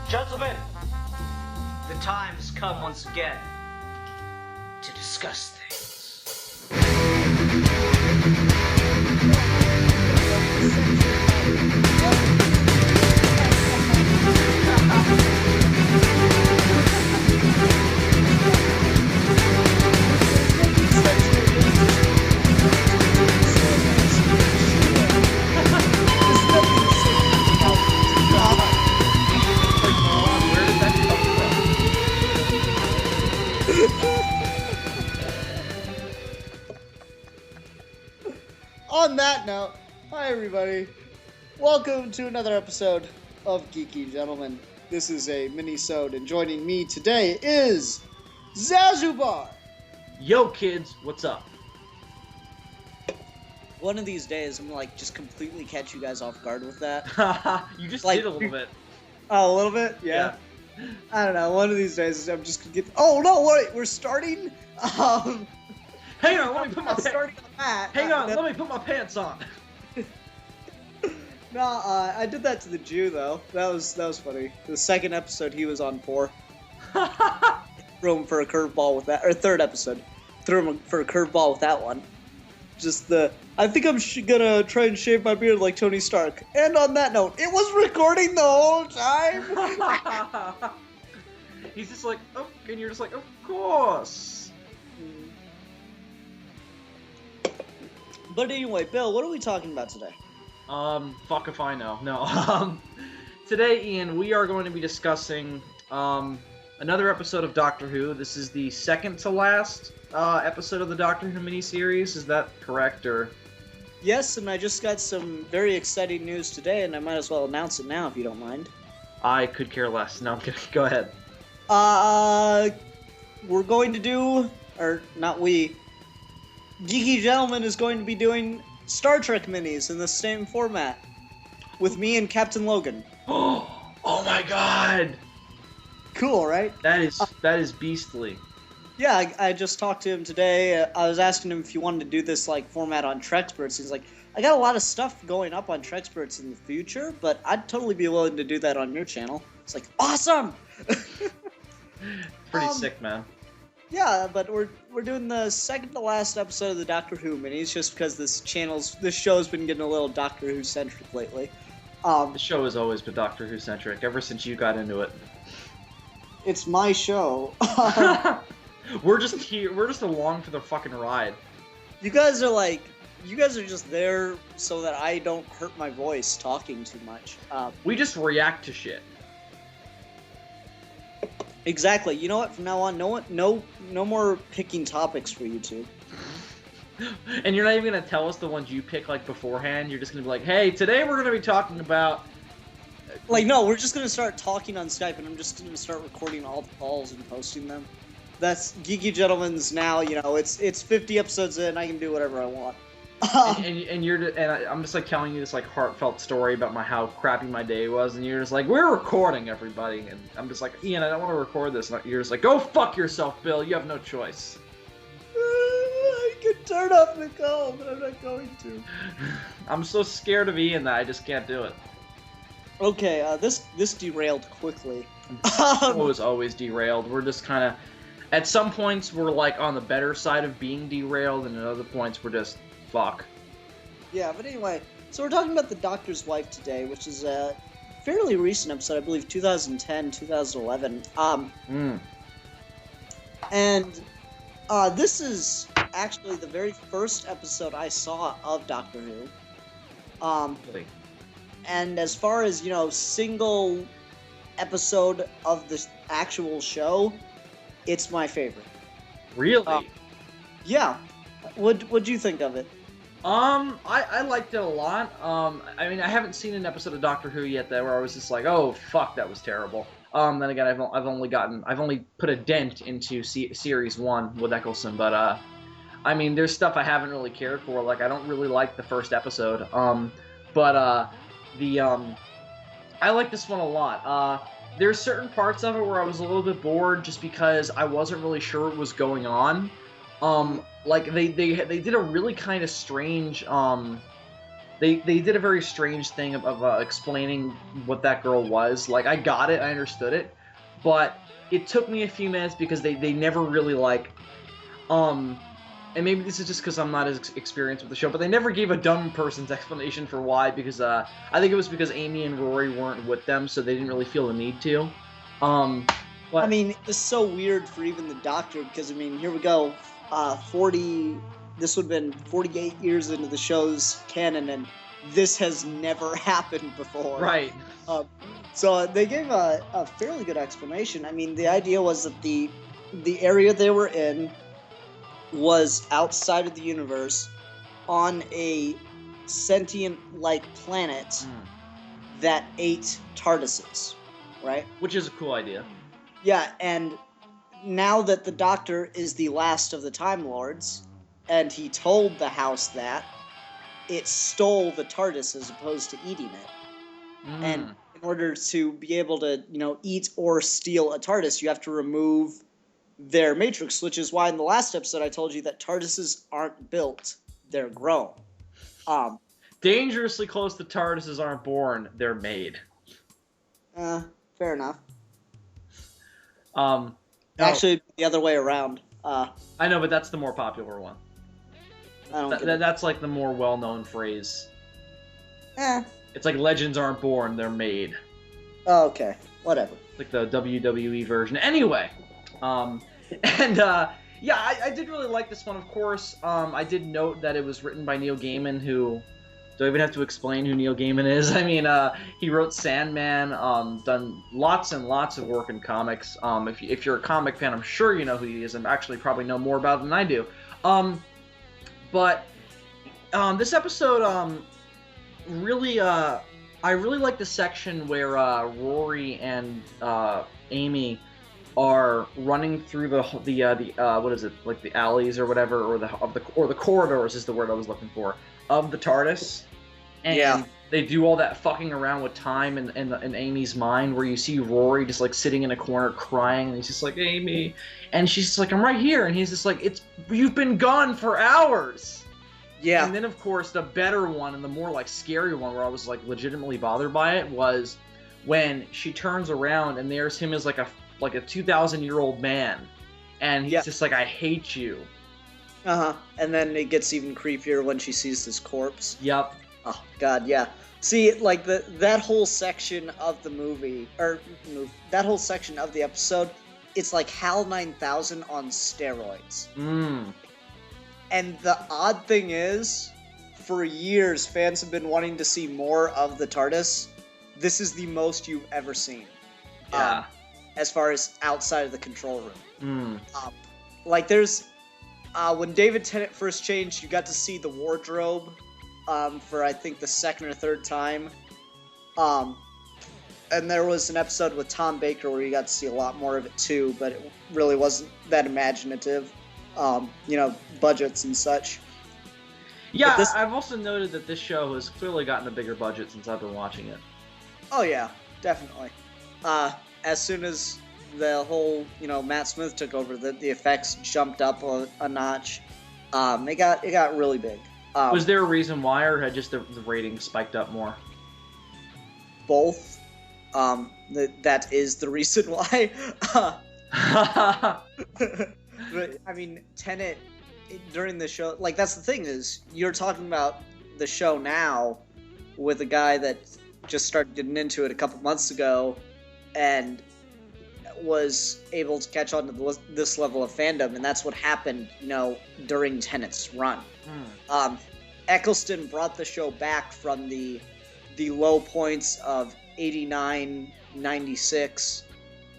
Gentlemen, the time has come once again to discuss things. Where did that come from? On that note, hi everybody. Welcome to another episode of Geeky, gentlemen. This is a mini-sode, and joining me today is Zazubaar. Yo, kids, what's up? One of these days, I'm gonna just completely catch you guys off guard with that. You just Like- did a little bit. Oh, a little bit? Yeah. I don't know. One of these days, I'm just gonna get. Oh no! Wait, we're starting. Hang on, let me put my starting on that. Hang on, let me put my pants on. No, I did that to the Jew though. That was funny. The second episode he was on for. Threw him for a curveball with that, or third episode, threw him for a curveball with that one. I think I'm gonna try and shave my beard like Tony Stark. And on that note, it was recording the whole time. He's just like, oh, and you're just like, of course. But anyway, Bill, what are we talking about today? Fuck if I know. No. Today, Ian, we are going to be discussing, another episode of Doctor Who. This is the second to last, episode of the Doctor Who miniseries. Is that correct, or? Yes, and I just got some very exciting news today, and I might as well announce it now if you don't mind. I could care less. No, I'm kidding. Go ahead. We're going to do, or not we, Geeky Gentleman is going to be doing Star Trek minis in the same format with me and Captain Logan. Oh my god! Cool, right? That is beastly. Yeah, I just talked to him today. I was asking him if he wanted to do this format on Trexperts. He's like, I got a lot of stuff going up on Trexperts in the future, but I'd totally be willing to do that on your channel. It's like, awesome! Pretty sick, man. Yeah, but we're doing the second to last episode of the Doctor Who minis just because this show's been getting a little Doctor Who centric lately. The show has always been Doctor Who centric ever since you got into it. It's my show. We're just here. We're just along for the fucking ride. You guys are just there so that I don't hurt my voice talking too much. We just react to shit. Exactly. You know what? From now on, no more picking topics for you two. And you're not even gonna tell us the ones you pick beforehand. You're just gonna be like, "Hey, today we're gonna be talking about." No, we're just gonna start talking on Skype, and I'm just gonna start recording all the calls and posting them. That's Geeky Gentleman's now. It's 50 episodes in. I can do whatever I want. I'm just telling you this heartfelt story about how crappy my day was, and you're just like, "We're recording, everybody," and I'm just like, "Ian, I don't want to record this." And you're just like, "Go fuck yourself, Bill. You have no choice." I could turn off the call, but I'm not going to. I'm so scared of Ian that I just can't do it. Okay, this derailed quickly. It was always derailed. We're just kind of, at some points we're on the better side of being derailed, and at other points we're just fuck. Yeah, but anyway, so we're talking about The Doctor's Wife today, which is a fairly recent episode, I believe 2010, 2011. And this is actually the very first episode I saw of Doctor Who. Really? And as far as, single episode of the actual show, it's my favorite. Really? Yeah. What'd you think of it? I liked it a lot. I mean, I haven't seen an episode of Doctor Who yet where I was just like, oh fuck, that was terrible. Then again, I've only put a dent into series 1 with Eccleston, but I mean, there's stuff I haven't really cared for. I don't really like the first episode. I like this one a lot. There's certain parts of it where I was a little bit bored just because I wasn't really sure what was going on. They did a really kind of strange they did a very strange thing of explaining what that girl was. Like, I got it, I understood it, but it took me a few minutes because they never really, like, and maybe this is just because I'm not as experienced with the show, but they never gave a dumb person's explanation for why, because I think it was because Amy and Rory weren't with them, so they didn't really feel the need to. But I mean, it's so weird for even the Doctor, because, I mean, here we go, this would have been 48 years into the show's canon, and this has never happened before. right. So they gave a fairly good explanation. I mean, the idea was that the area they were in was outside of the universe on a sentient-like planet that ate TARDISes, right? Which is a cool idea. Yeah, and now that the Doctor is the last of the Time Lords, and he told the house that, it stole the TARDIS as opposed to eating it. And in order to be able to, eat or steal a TARDIS, you have to remove their matrix, which is why in the last episode I told you that TARDISes aren't built, they're grown. Dangerously close to TARDISes aren't born, they're made. Fair enough. No, Actually, the other way around. I know, but that's the more popular one. I don't get it. That's like the more well-known phrase. Eh. It's like legends aren't born, they're made. Oh, okay. Whatever. Like the WWE version. Anyway, yeah, I did really like this one, of course. I did note that it was written by Neil Gaiman, who... Do I even have to explain who Neil Gaiman is? I mean, he wrote Sandman, done lots and lots of work in comics. If you're a comic fan, I'm sure you know who he is, and actually probably know more about it than I do. But this episode, really, I really like the section where Rory and Amy are running through the what is it, like the alleys or whatever, or the corridors is the word I was looking for, of the TARDIS. And they do all that fucking around with time in Amy's mind, where you see Rory just like sitting in a corner crying, and he's just like, Amy, and she's just like, I'm right here, and he's just like, you've been gone for hours. Yeah. And then of course the better one and the more like scary one, where I was like legitimately bothered by it, was when she turns around and there's him as like a 2,000-year-old man, and he's just like, I hate you. And then it gets even creepier when she sees this corpse. Yep. Oh God, yeah. See, like that whole section of the movie, that whole section of the episode, it's like HAL 9000 on steroids. And the odd thing is, for years, fans have been wanting to see more of the TARDIS. This is the most you've ever seen. Yeah. As far as outside of the control room. Like there's, when David Tennant first changed, you got to see the wardrobe. For I think the second or third time. And there was an episode with Tom Baker where you got to see a lot more of it too, but it really wasn't that imaginative. Budgets and such. Yeah, I've also noted that this show has clearly gotten a bigger budget since I've been watching it. Oh yeah, definitely. As soon as the whole, Matt Smith took over, the effects jumped up a notch. It got really big. Was there a reason why, or had just the ratings spiked up more? Both. That is the reason why. But, I mean, Tenet, during the show, like, that's the thing is, you're talking about the show now with a guy that just started getting into it a couple months ago and was able to catch on to this level of fandom, and that's what happened, during Tenet's run. Eccleston brought the show back from the low points of 89, 96,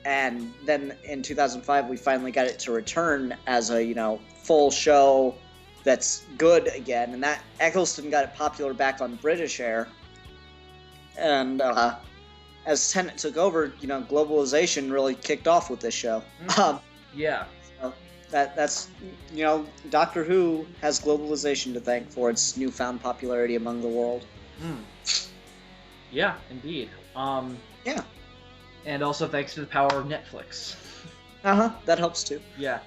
and then in 2005 we finally got it to return as a, full show that's good again, and that Eccleston got it popular back on British Air. And as Tenet took over, globalization really kicked off with this show. Yeah. So that's Doctor Who has globalization to thank for its newfound popularity among the world. Yeah, indeed. Yeah. And also thanks to the power of Netflix. That helps too. Yeah.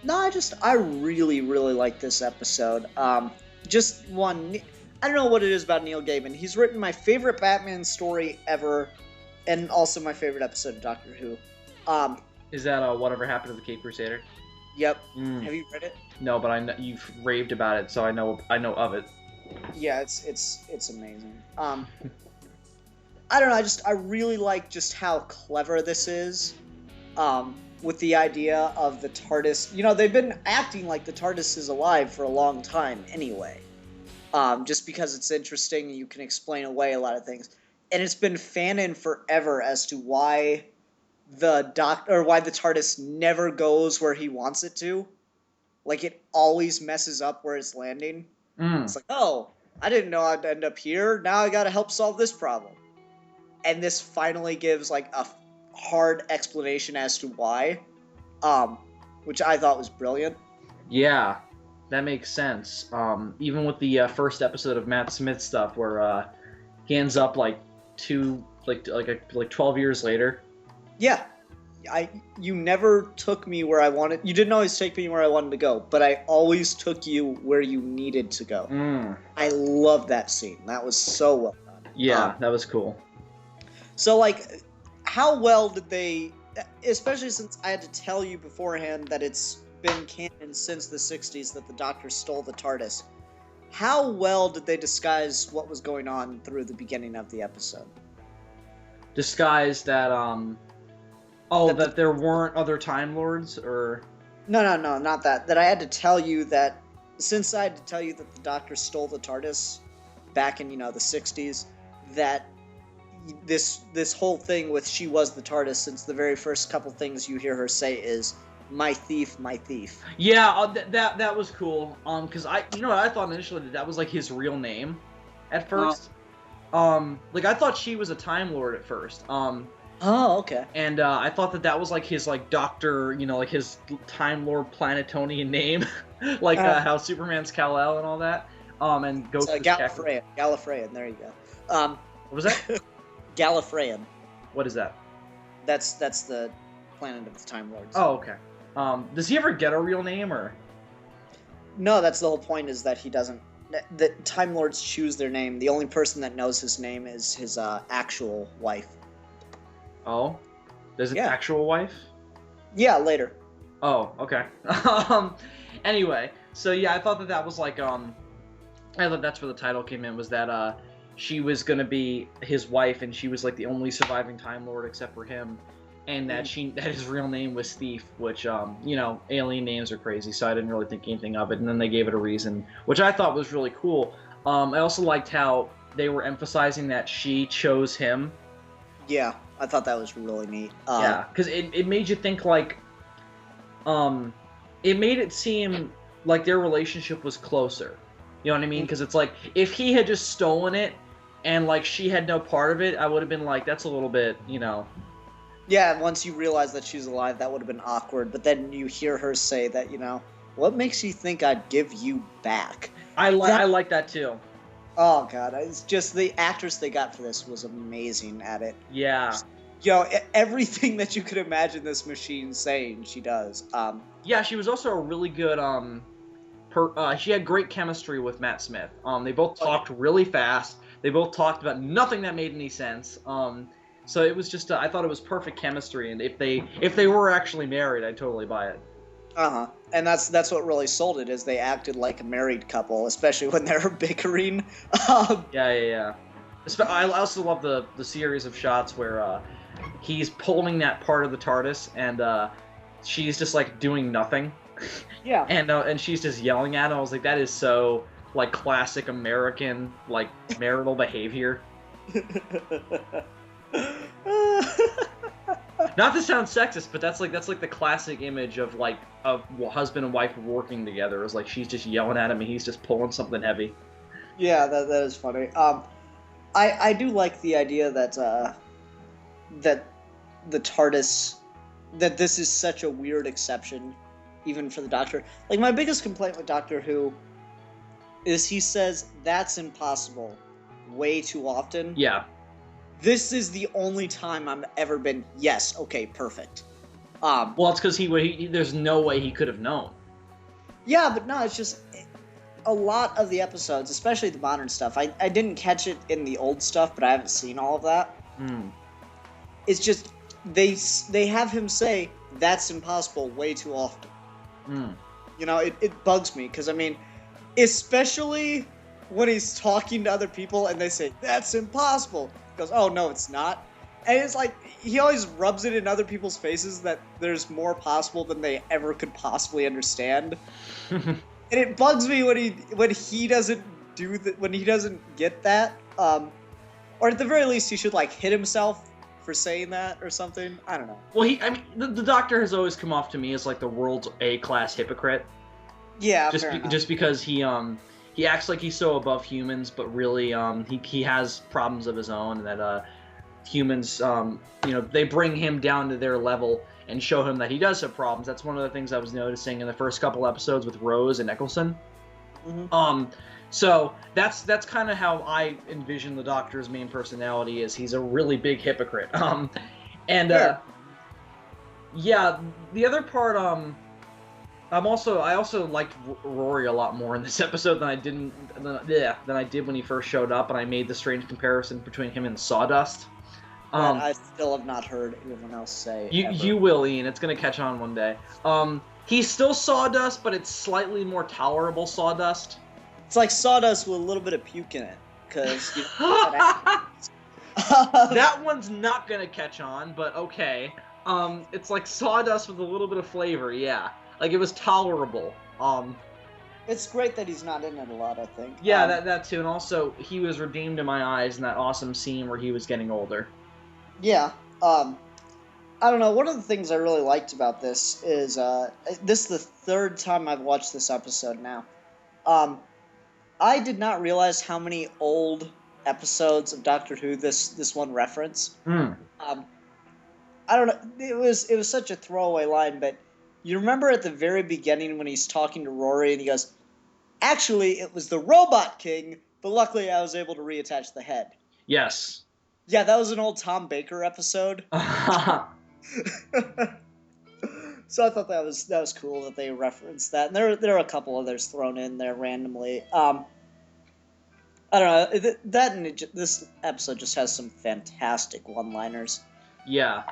No, I really, really like this episode. Just one, I don't know what it is about Neil Gaiman. He's written my favorite Batman story ever, and also my favorite episode of Doctor Who. Is that Whatever Happened to the Cape Crusader? Yep. Mm. Have you read it? No, but I know you've raved about it, so I know of it. Yeah, it's amazing. I don't know. I really like just how clever this is. With the idea of the TARDIS. You know, they've been acting like the TARDIS is alive for a long time anyway. Just because it's interesting, you can explain away a lot of things. And it's been fanon forever as to why the TARDIS never goes where he wants it to. Like, it always messes up where it's landing. It's like, oh, I didn't know I'd end up here. Now I gotta help solve this problem. And this finally gives, like, a hard explanation as to why, which I thought was brilliant. Yeah, that makes sense. Even with the first episode of Matt Smith stuff, where he ends up like 12 years later. Yeah, you never took me where I wanted. You didn't always take me where I wanted to go, but I always took you where you needed to go. I love that scene. That was so well done. Yeah, that was cool. So, like, how well did they, especially since I had to tell you beforehand that it's been canon since the 60s that the Doctor stole the TARDIS, how well did they disguise what was going on through the beginning of the episode? Disguise that, that there weren't other Time Lords, or... No, not that. That I had to tell you that, since I had to tell you that the Doctor stole the TARDIS back in, the 60s, that this whole thing with she was the TARDIS, since the very first couple things you hear her say is, my thief, my thief. Yeah, that was cool. Because I thought initially that was, like, his real name at first. Like, I thought she was a Time Lord at first. Oh, okay. And I thought that was, like, his, like, doctor, like, his Time Lord Planetonian name. Like, how Superman's Kal-El and all that. And Ghost is Gallifreyan, there you go. What was that? Gallifreyan. What is that? That's the planet of the Time Lords. Oh, okay. Does he ever get a real name, or? No, that's the whole point, is that he doesn't. The Time Lords choose their name. The only person that knows his name is his actual wife. Oh? There's an actual wife? Yeah, later. Oh, okay. Anyway, so yeah, I thought that was like, I thought that's where the title came in, was that, she was gonna be his wife, and she was like the only surviving Time Lord except for him, and that his real name was Thief, which alien names are crazy, so I didn't really think anything of it, and then they gave it a reason, which I thought was really cool. I also liked how they were emphasizing that she chose him. Yeah, I thought that was really neat. Yeah, because it made you think, like, it made it seem like their relationship was closer. You know what I mean? Because it's like, if he had just stolen it, and, like, she had no part of it, I would have been like, that's a little bit, Yeah, once you realize that she's alive, that would have been awkward. But then you hear her say that, what makes you think I'd give you back? I like that, too. Oh, God. It's just the actress they got for this was amazing at it. Yeah. Everything that you could imagine this machine saying, she does. Yeah, she was also a really good, she had great chemistry with Matt Smith. They both talked really fast. They both talked about nothing that made any sense. So it was just, I thought it was perfect chemistry, and if they were actually married, I'd totally buy it. And that's what really sold it, is they acted like a married couple, especially when they were bickering. Yeah. I also love the series of shots where he's pulling that part of the TARDIS, and she's just, like, doing nothing. Yeah. And she's just yelling at him. I was like, that is so, like, classic American, like, marital behavior. Not to sound sexist, but that's like the classic image of, like, of husband and wife working together. Is like, she's just yelling at him and he's just pulling something heavy. Yeah, that is funny. I do like the idea that that the TARDIS, that this is such a weird exception, even for the Doctor. Like, my biggest complaint with Doctor Who is he says that's impossible way too often. Yeah. This is the only time I've ever been, yes, okay, perfect. Well, it's because there's no way he could have known. Yeah, but no, it's just, a lot of the episodes, especially the modern stuff, I didn't catch it in the old stuff, but I haven't seen all of that. It's just they have him say that's impossible way too often. You know, it bugs me because I mean, especially when he's talking to other people and they say that's impossible. He goes, oh no, it's not. And it's like he always rubs it in other people's faces that there's more possible than they ever could possibly understand. And it bugs me when he doesn't do that, when he doesn't get that. Or at the very least, he should like hit himself for saying that or something. I don't know. Well, the Doctor has always come off to me as like the world's A-class hypocrite. Yeah, just because he acts like he's so above humans, but really he has problems of his own, and that humans they bring him down to their level and show him that he does have problems. That's one of the things I was noticing in the first couple episodes with Rose and Eccleston. So that's kind of how I envision the Doctor's main personality is. He's a really big hypocrite. The other part I also liked Rory a lot more in this episode than I did when he first showed up, and I made the strange comparison between him and Sawdust. I still have not heard anyone else say. You will, Ian. It's gonna catch on one day. He's still Sawdust, but it's slightly more tolerable Sawdust. It's like Sawdust with a little bit of puke in it, because that one's not gonna catch on, but okay. It's like Sawdust with a little bit of flavor, yeah. Like, it was tolerable. It's great that he's not in it a lot, I think. Yeah, that too, and also he was redeemed in my eyes in that awesome scene where he was getting older. Yeah. I don't know. One of the things I really liked about this is this is the third time I've watched this episode now. I did not realize how many old episodes of Doctor Who this one referenced. I don't know. It was such a throwaway line, but you remember at the very beginning when he's talking to Rory and he goes, "Actually, it was the Robot King, but luckily I was able to reattach the head." Yes. Yeah, that was an old Tom Baker episode. So I thought that was cool that they referenced that. And there are a couple others thrown in there randomly. I don't know. This episode just has some fantastic one-liners. Yeah.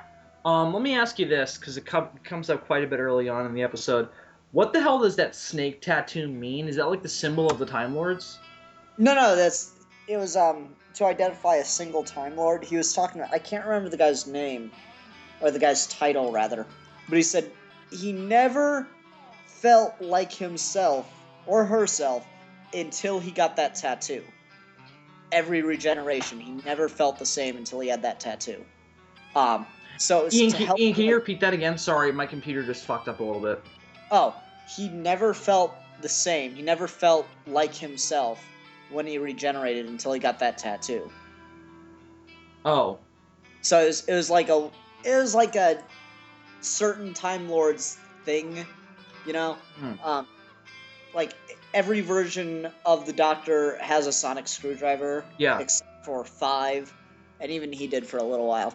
Let me ask you this, because it comes up quite a bit early on in the episode. What the hell does that snake tattoo mean? Is that like the symbol of the Time Lords? No, it was to identify a single Time Lord. He was talking about, I can't remember the guy's name, or the guy's title rather, but he said he never felt like himself or herself until he got that tattoo. Every regeneration, he never felt the same until he had that tattoo. So Ian, can you repeat that again? Sorry, my computer just fucked up a little bit. Oh, he never felt the same. He never felt like himself when he regenerated until he got that tattoo. Oh. So it was like a certain Time Lord's thing, you know? Like every version of the Doctor has a sonic screwdriver. Yeah. Except for 5, and even he did for a little while.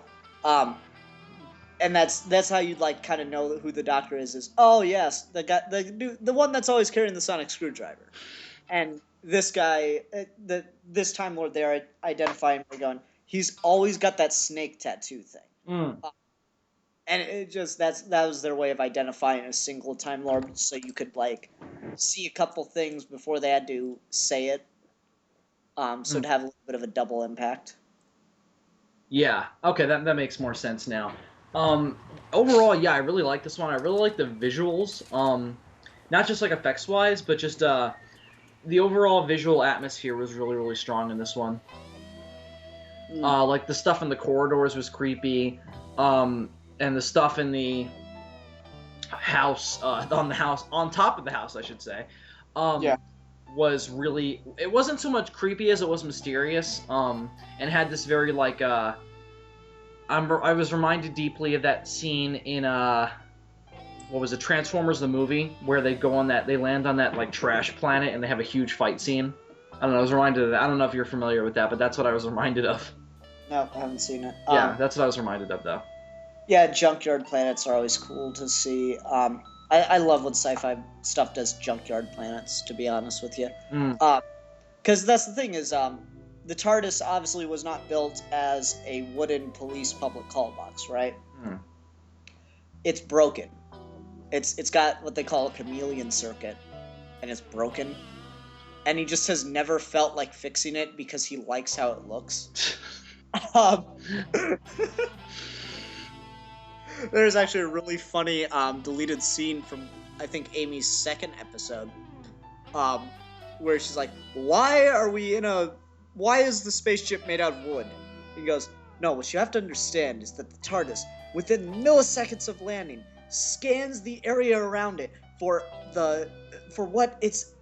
And that's how you'd like kind of know who the Doctor is oh yes, the one that's always carrying the sonic screwdriver. And this guy, this Time Lord, they're identifying by going, he's always got that snake tattoo thing. And it just that was their way of identifying a single Time Lord, so you could like see a couple things before they had to say it. So it'd have a little bit of a double impact. Yeah. Okay, that makes more sense now. Overall, yeah, I really like this one. I really like the visuals. Not just like effects wise, but just the overall visual atmosphere was really, really strong in this one. Like the stuff in the corridors was creepy. And the stuff in the house, on top of the house, I should say, was really, it wasn't so much creepy as it was mysterious, and had this very, like, I was reminded deeply of that scene in, what was it, Transformers the movie, where they land on that, like, trash planet, and they have a huge fight scene. I don't know, I was reminded of that. I don't know if you're familiar with that, but that's what I was reminded of. No, I haven't seen it. Yeah, that's what I was reminded of, though. Yeah, junkyard planets are always cool to see. I I love when sci-fi stuff does junkyard planets, to be honest with you. Because that's the thing is, the TARDIS obviously was not built as a wooden police public call box, right? It's broken. It's got what they call a chameleon circuit, and it's broken. And he just has never felt like fixing it because he likes how it looks. There's actually a really funny deleted scene from, I think, Amy's second episode, where she's like, why is the spaceship made out of wood? He goes, no, what you have to understand is that the TARDIS, within milliseconds of landing, scans the area around it for what its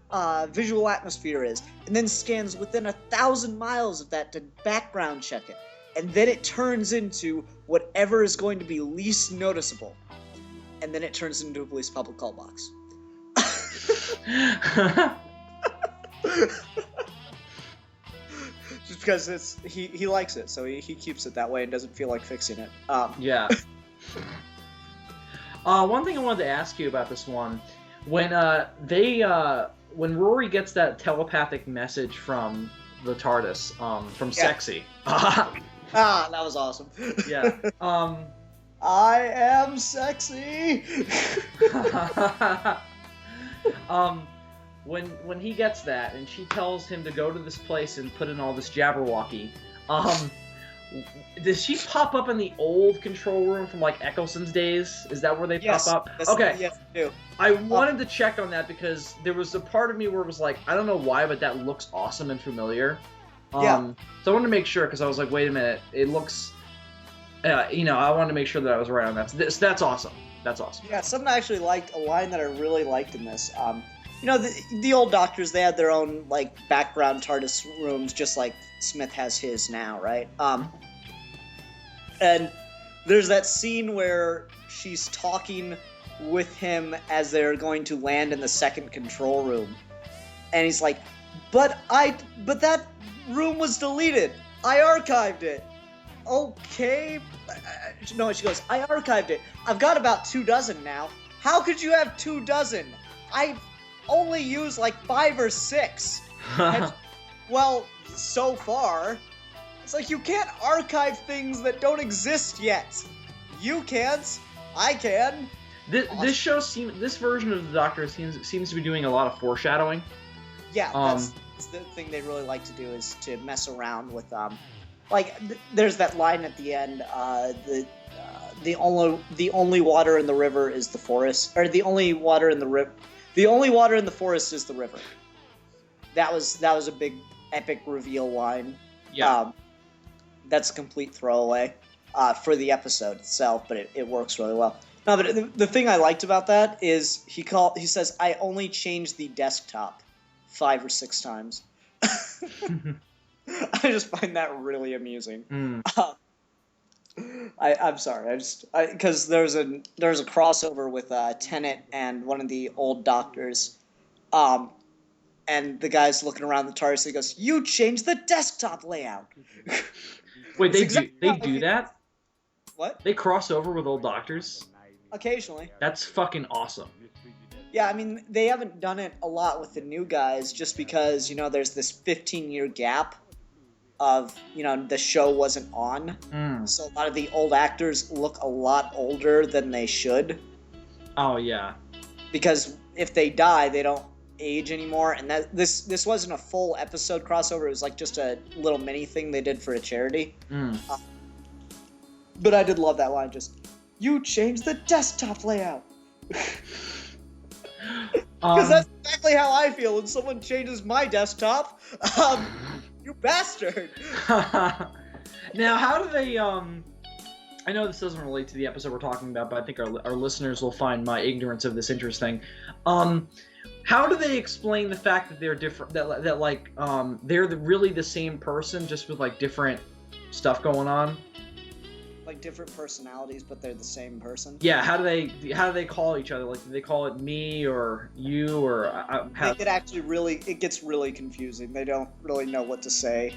visual atmosphere is, and then scans within 1,000 miles of that to background check it. And then it turns into whatever is going to be least noticeable. And then it turns into a police public call box. Just because he likes it, so he keeps it that way and doesn't feel like fixing it. Yeah. One thing I wanted to ask you about this one, when Rory gets that telepathic message from the TARDIS, from Sexy. That was awesome. Yeah. I am sexy. When he gets that and she tells him to go to this place and put in all this Jabberwocky, does she pop up in the old control room from like Eccleston's days? Is that where they pop up? Okay. Yes, they do. I wanted to check on that because there was a part of me where it was like, I don't know why, but that looks awesome and familiar. So I wanted to make sure because I was like, wait a minute, it looks, I wanted to make sure that I was right on that. That's awesome. That's awesome. Yeah, something I actually liked, a line that I really liked in this. The old Doctors, they had their own like background TARDIS rooms, just like Smith has his now, right? And there's that scene where she's talking with him as they're going to land in the second control room, and he's like, but that room was deleted. I archived it. Okay. No, she goes, I archived it. I've got about 24 now. How could you have 24? I only use like 5 or 6. Well, so far. It's like you can't archive things that don't exist yet. You can't. I can. This version of the Doctor seems to be doing a lot of foreshadowing. Yeah, that's the thing they really like to do, is to mess around with there's that line at the end, the only water in the river is the forest, or the only water in the forest is the river. That was a big epic reveal line. Yeah. That's a complete throwaway for the episode itself, but it works really well. No, but the thing I liked about that is he says, I only changed the desktop 5 or 6 times. I just find that really amusing. I'm sorry, because there's a crossover with Tennant and one of the old Doctors, and the guy's looking around the TARDIS and he goes, "You changed the desktop layout." Wait, they do that? What? They cross over with old Doctors? Occasionally. That's fucking awesome. Yeah, I mean, they haven't done it a lot with the new guys just because, there's this 15-year gap of, the show wasn't on. So a lot of the old actors look a lot older than they should. Oh, yeah. Because if they die, they don't age anymore. And this wasn't a full episode crossover. It was like just a little mini thing they did for a charity. But I did love that line, just, "You changed the desktop layout." Because that's exactly how I feel when someone changes my desktop. You bastard! Now, how do they, I know this doesn't relate to the episode we're talking about, but I think our listeners will find my ignorance of this interesting. How do they explain the fact that they're different, that they're really the same person, just with, different stuff going on? Like different personalities, but they're the same person. Yeah, how do they call each other? Like, do they call it me or you or? It gets really confusing. They don't really know what to say.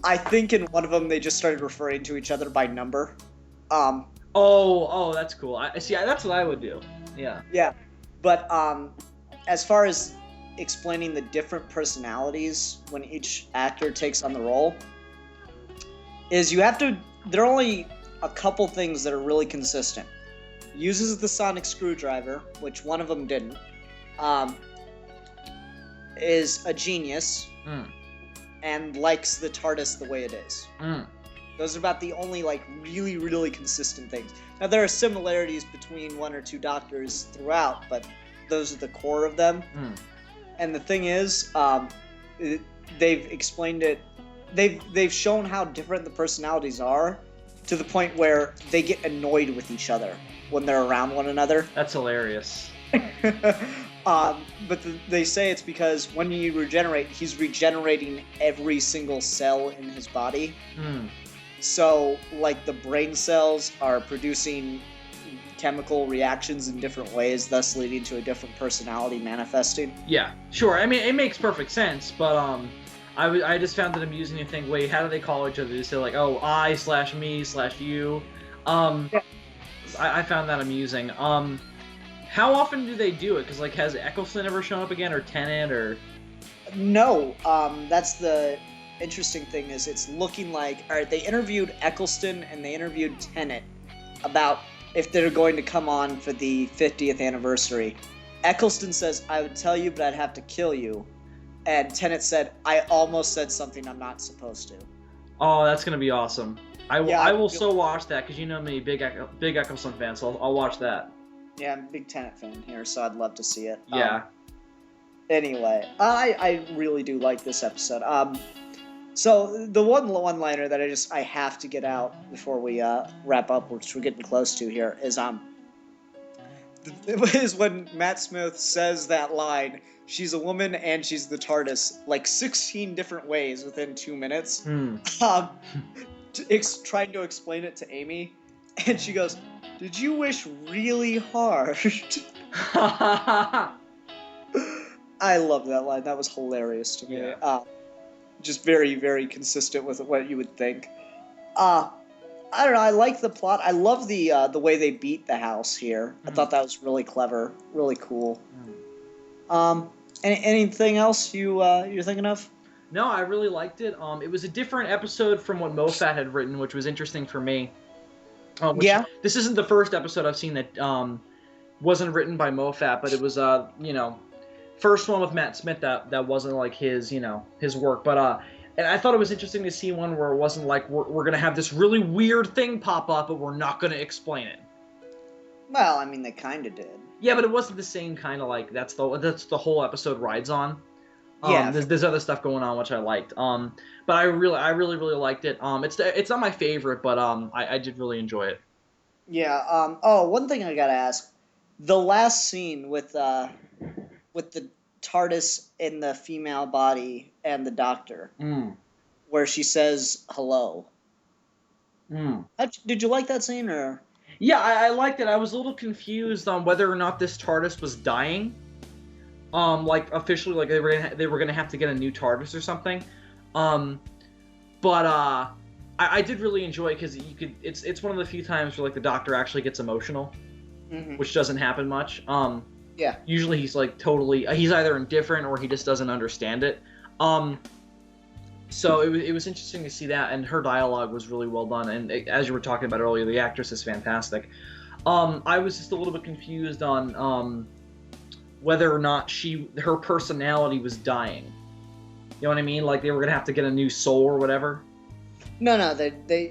I think in one of them they just started referring to each other by number. Oh, that's cool. I see. That's what I would do. Yeah. Yeah, but as far as explaining the different personalities when each actor takes on the role, is you have to. There are only a couple things that are really consistent. Uses the sonic screwdriver, which one of them didn't. Is a genius and likes the TARDIS the way it is. Those are about the only like really, really consistent things. Now there are similarities between one or two doctors throughout, but those are the core of them. And the thing is, they've explained it. They've shown how different the personalities are, to the point where they get annoyed with each other when they're around one another. That's hilarious. But they say it's because when you regenerate, he's regenerating every single cell in his body. So, like, the brain cells are producing chemical reactions in different ways, thus leading to a different personality manifesting. Yeah, sure. I mean, it makes perfect sense, but I just found it amusing to think, wait, how do they call each other? They say like, oh, I/me/you. I found that amusing. How often do they do it? Because, like, has Eccleston ever shown up again, or Tennant, or... No, that's the interesting thing, is it's looking like... Alright, they interviewed Eccleston and they interviewed Tennant about if they're going to come on for the 50th anniversary. Eccleston says, I would tell you, but I'd have to kill you. And Tennant said, I almost said something I'm not supposed to. Oh, that's going to be awesome. I will so watch that, because you know me, big Eccleston fan, so I'll watch that. Yeah, I'm a big Tenet fan here, so I'd love to see it. Yeah. Anyway, I really do like this episode. So the one-liner that I have to get out before we wrap up, which we're getting close to here, is when Matt Smith says that line, she's a woman and she's the TARDIS, like 16 different ways within 2 minutes. Trying to explain it to Amy, and she goes, did you wish really hard? I love that line. That was hilarious to me. Yeah. Just very, very consistent with what you would think. I don't know. I like the plot. I love the way they beat the house here. I thought that was really clever, really cool. Anything else you're thinking of? No, I really liked it. It was a different episode from what Moffat had written, which was interesting for me. This isn't the first episode I've seen that wasn't written by Moffat, but it was first one with Matt Smith that wasn't like his work. But and I thought it was interesting to see one where it wasn't like we're gonna have this really weird thing pop up, but we're not gonna explain it. Well, I mean, they kind of did. Yeah, but it wasn't the same kind of like that's the whole episode rides on. There's other stuff going on which I liked. But I really liked it. It's not my favorite, but I did really enjoy it. Yeah. One thing I gotta ask: the last scene with the TARDIS in the female body and the Doctor, where she says hello. Did you like that scene, or? Yeah, I liked it. I was a little confused on whether or not this TARDIS was dying. Like officially, like they were gonna have to get a new TARDIS or something. But I did really enjoy it because it's one of the few times where like the Doctor actually gets emotional, which doesn't happen much. Yeah. Usually he's like he's either indifferent or he just doesn't understand it. So it was interesting to see that, and her dialogue was really well done. And as you were talking about earlier, the actress is fantastic. I was just a little bit confused on whether or not her personality was dying. You know what I mean? Like they were gonna have to get a new soul or whatever. No,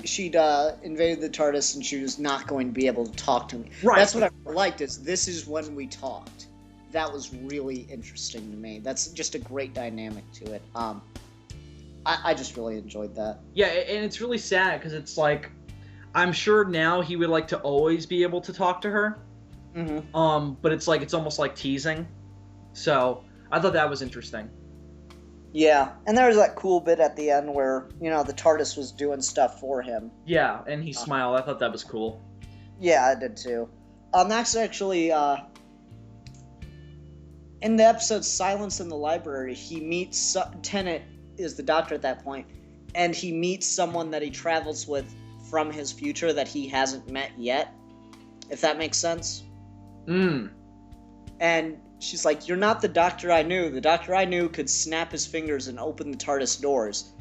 she'd invaded the TARDIS and she was not going to be able to talk to me. Right. That's what I liked. This is when we talked. That was really interesting to me. That's just a great dynamic to it. I just really enjoyed that. Yeah, and it's really sad because it's like, I'm sure now he would like to always be able to talk to her. But it's like it's almost like teasing. So I thought that was interesting. Yeah, and there was that cool bit at the end where, the TARDIS was doing stuff for him. Yeah, and he smiled. I thought that was cool. Yeah, I did too. That's actually, in the episode Silence in the Library, he meets, Tennant is the Doctor at that point, and he meets someone that he travels with from his future that he hasn't met yet, if that makes sense. And she's like, "You're not the doctor I knew. The doctor I knew could snap his fingers and open the TARDIS doors."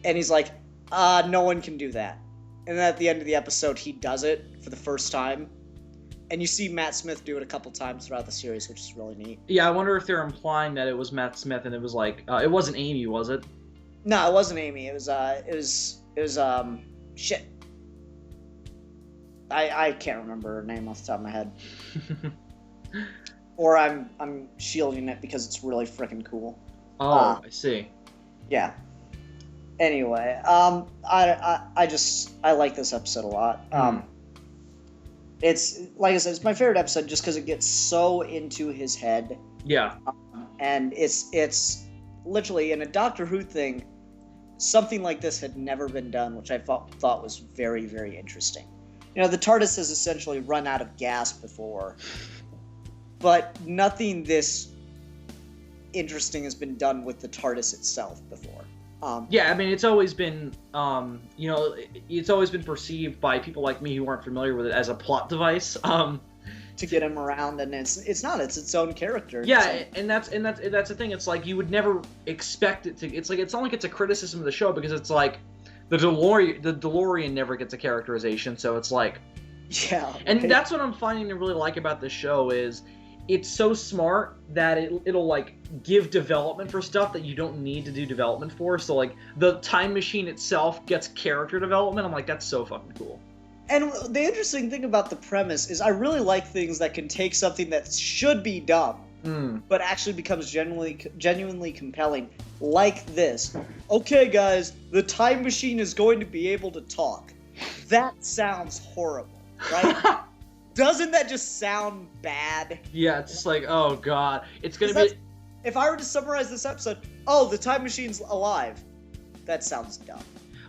And he's like, no one can do that. And then at the end of the episode, he does it for the first time. And you see Matt Smith do it a couple times throughout the series, which is really neat. Yeah, I wonder if they're implying that it was Matt Smith and it was like, it wasn't Amy, was it? No, it wasn't Amy. It was shit. I can't remember her name off the top of my head. Or I'm shielding it because it's really freaking cool. Oh, I see. Yeah. Anyway, I like this episode a lot. It's, like I said, it's my favorite episode just because it gets so into his head. Yeah. And it's literally, in a Doctor Who thing, something like this had never been done, which I thought was very, very interesting. You know, the TARDIS has essentially run out of gas before, but nothing this interesting has been done with the TARDIS itself before. Yeah, I mean, it's always been, it's always been perceived by people like me who aren't familiar with it as a plot device. To get him around, and it's not. It's its own character. Yeah, and that's the thing. It's like you would never expect it to. It's not like it's a criticism of the show because it's like the DeLorean never gets a characterization, so it's like. Yeah. And that's what I'm finding to really like about this show is. It's so smart that it'll like give development for stuff that you don't need to do development for. So like the time machine itself gets character development. I'm like, that's so fucking cool. And the interesting thing about the premise is I really like things that can take something that should be dumb, but actually becomes genuinely compelling. Like this. Okay, guys, the time machine is going to be able to talk. That sounds horrible, right? Doesn't that just sound bad? Yeah, it's just like, oh god. It's gonna be... If I were to summarize this episode, oh, the time machine's alive. That sounds dumb.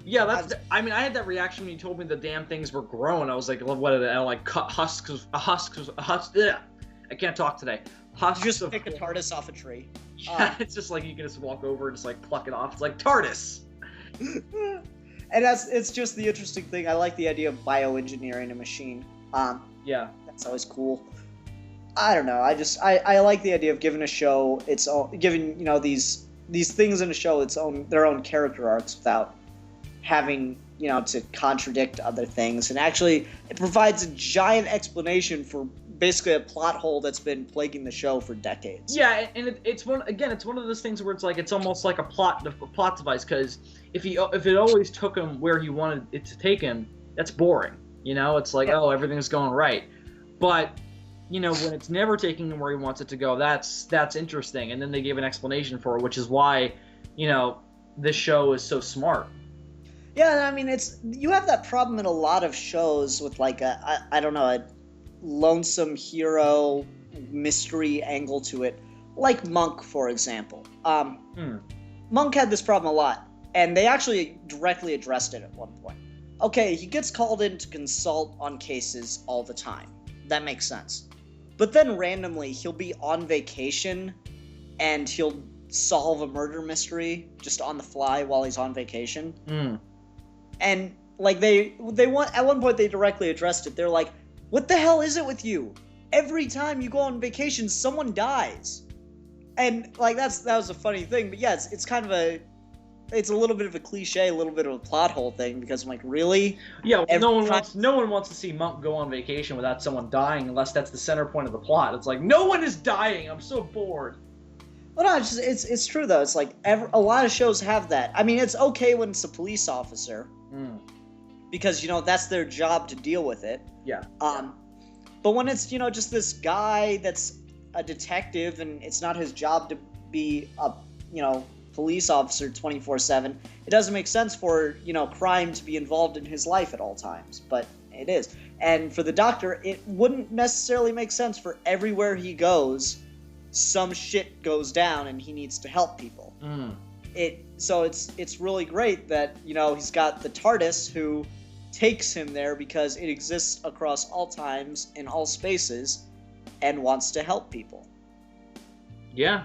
Yeah, I had that reaction when you told me the damn things were growing. I was like, what are they? I'm like, husks. Yeah. I can't talk today. Husks. You just pick a TARDIS off a tree. Yeah, it's just like you can just walk over and just like pluck it off. It's like TARDIS. And it's just the interesting thing. I like the idea of bioengineering a machine. Yeah, that's always cool. I don't know. I like the idea of giving a show its own, giving these things in a show their own character arcs without having to contradict other things, and actually it provides a giant explanation for basically a plot hole that's been plaguing the show for decades. Yeah, and it's one of those things where it's like it's almost like a plot device because if it always took him where he wanted it to take him, that's boring. It's like, oh, everything's going right. But, when it's never taking him where he wants it to go, that's interesting. And then they gave an explanation for it, which is why, this show is so smart. Yeah, I mean, you have that problem in a lot of shows with, like, a lonesome hero mystery angle to it. Like Monk, for example. Monk had this problem a lot, and they actually directly addressed it at one point. Okay, he gets called in to consult on cases all the time. That makes sense. But then randomly, he'll be on vacation, and he'll solve a murder mystery just on the fly while he's on vacation. And, like, at one point they directly addressed it. They're like, what the hell is it with you? Every time you go on vacation, someone dies. And, like, that was a funny thing. But yeah, it's kind of it's a little bit of a cliche, a little bit of a plot hole thing, because I'm like, really? Yeah, no one wants to see Monk go on vacation without someone dying unless that's the center point of the plot. It's like, no one is dying. I'm so bored. Well, no, it's true though. It's like a lot of shows have that. I mean, it's okay when it's a police officer, because that's their job to deal with it. Yeah. But when it's just this guy that's a detective and it's not his job to be a police officer 24/7, it doesn't make sense for crime to be involved in his life at all times, but it is. And for the Doctor, it wouldn't necessarily make sense for everywhere he goes some shit goes down and he needs to help people. So it's really great that he's got the TARDIS who takes him there because it exists across all times in all spaces and wants to help people. Yeah.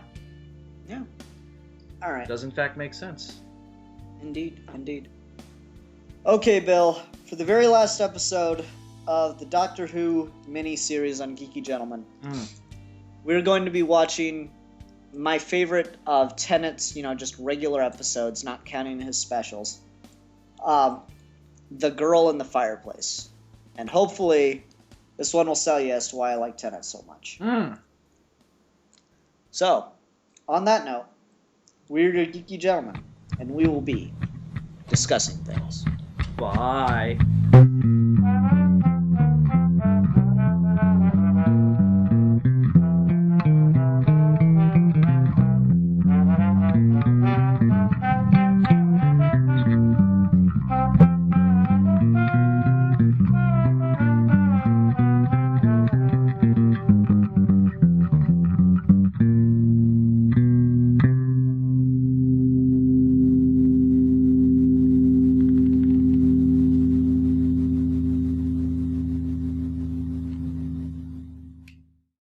All right. Does in fact make sense. Indeed. Okay, Bill. For the very last episode, of the Doctor Who mini-series on Geeky Gentlemen. Mm. We're going to be watching my favorite of Tennant's, just regular episodes, not counting his specials. The Girl in the Fireplace. And hopefully, this one will sell you as to why I like Tennant so much. Mm. So, on that note, we're your Geeky Gentlemen, and we will be discussing things. Bye.